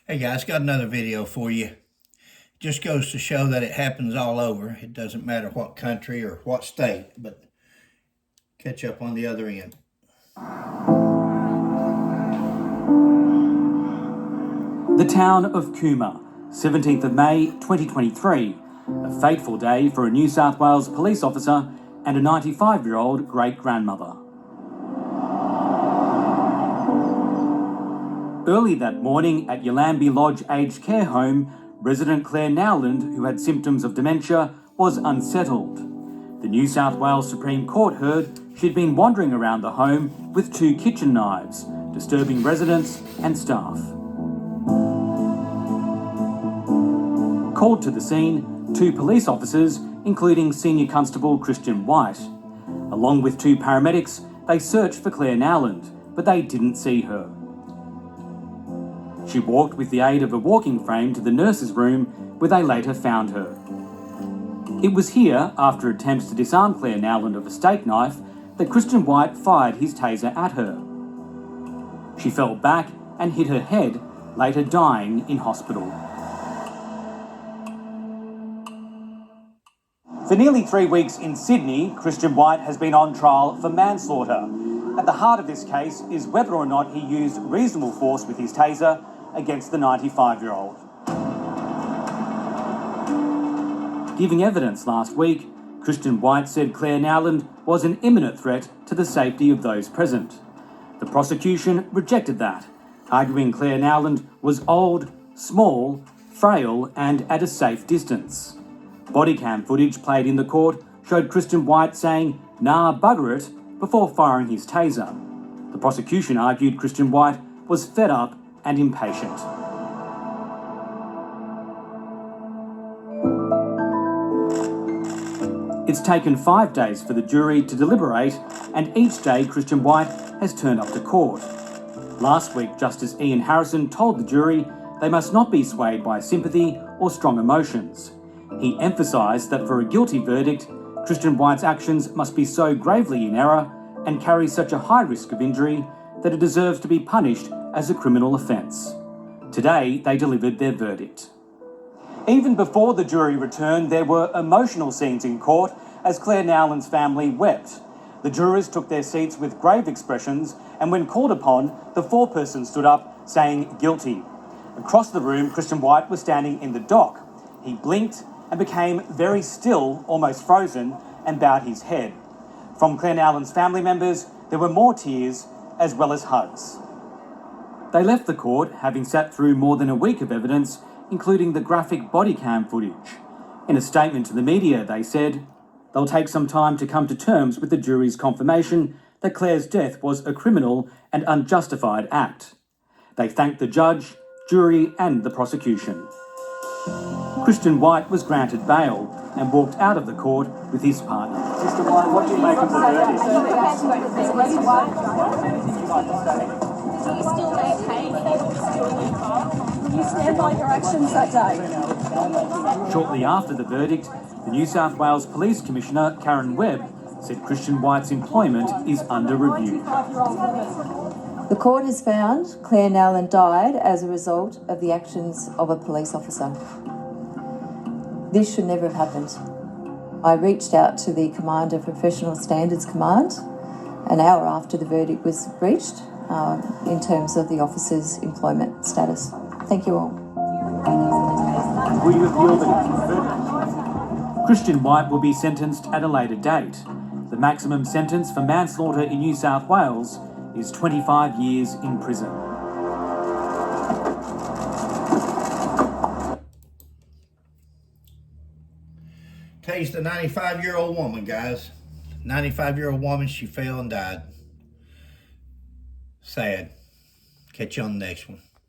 Hey guys, got another video for you. Just goes to show that it happens all over. It doesn't matter what country or what state, but catch up on the other end. The town of Cooma, 17th of May 2023, a fateful day for a New South Wales police officer and a 95-year-old great-grandmother. Early that morning at Yallambee Lodge Aged Care Home, resident Claire Nowland, who had symptoms of dementia, was unsettled. The New South Wales Supreme Court heard she'd been wandering around the home with 2 kitchen knives, disturbing residents and staff. Called to the scene, 2 police officers, including Senior Constable Christian White. Along with 2 paramedics, they searched for Claire Nowland, but they didn't see her. She walked with the aid of a walking frame to the nurse's room, where they later found her. It was here, after attempts to disarm Claire Nowland of a steak knife, that Christian White fired his taser at her. She fell back and hit her head, later dying in hospital. For nearly 3 weeks in Sydney, Christian White has been on trial for manslaughter. At the heart of this case is whether or not he used reasonable force with his taser against the 95-year-old. Giving evidence last week, Christian White said Claire Nowland was an imminent threat to the safety of those present. The prosecution rejected that, arguing Claire Nowland was old, small, frail and at a safe distance. Body cam footage played in the court showed Christian White saying, "Nah, bugger it," before firing his taser. The prosecution argued Christian White was fed up and impatient. It's taken 5 days for the jury to deliberate, and each day Christian White has turned up to court. Last week, Justice Ian Harrison told the jury they must not be swayed by sympathy or strong emotions. He emphasised that for a guilty verdict, Christian White's actions must be so gravely in error and carry such a high risk of injury that it deserves to be punished as a criminal offence. Today, they delivered their verdict. Even before the jury returned, there were emotional scenes in court as Claire Nowland's family wept. The jurors took their seats with grave expressions, and when called upon, the foreperson stood up, saying guilty. Across the room, Christian White was standing in the dock. He blinked and became very still, almost frozen, and bowed his head. From Claire Nowland's family members, there were more tears as well as hugs. They left the court, having sat through more than a week of evidence, including the graphic body cam footage. In a statement to the media, they said, they'll take some time to come to terms with the jury's confirmation that Claire's death was a criminal and unjustified act. They thanked the judge, jury and the prosecution. Christian White was granted bail and walked out of the court with his partner. Mr. White, what do you make of the verdict? Do you still maintain that you were still in the car? You stand by your actions that day? Shortly after the verdict, the New South Wales Police Commissioner, Karen Webb, said Christian White's employment is under review. The court has found Claire Nowland died as a result of the actions of a police officer. This should never have happened. I reached out to the Commander of Professional Standards Command an hour after the verdict was reached in terms of the officer's employment status. Thank you all. Will you appeal the verdict? Christian White will be sentenced at a later date. The maximum sentence for manslaughter in New South Wales is 25 years in prison. Tase the 95-year-old woman, guys. 95-year-old woman, she fell and died. Sad. Catch you on the next one.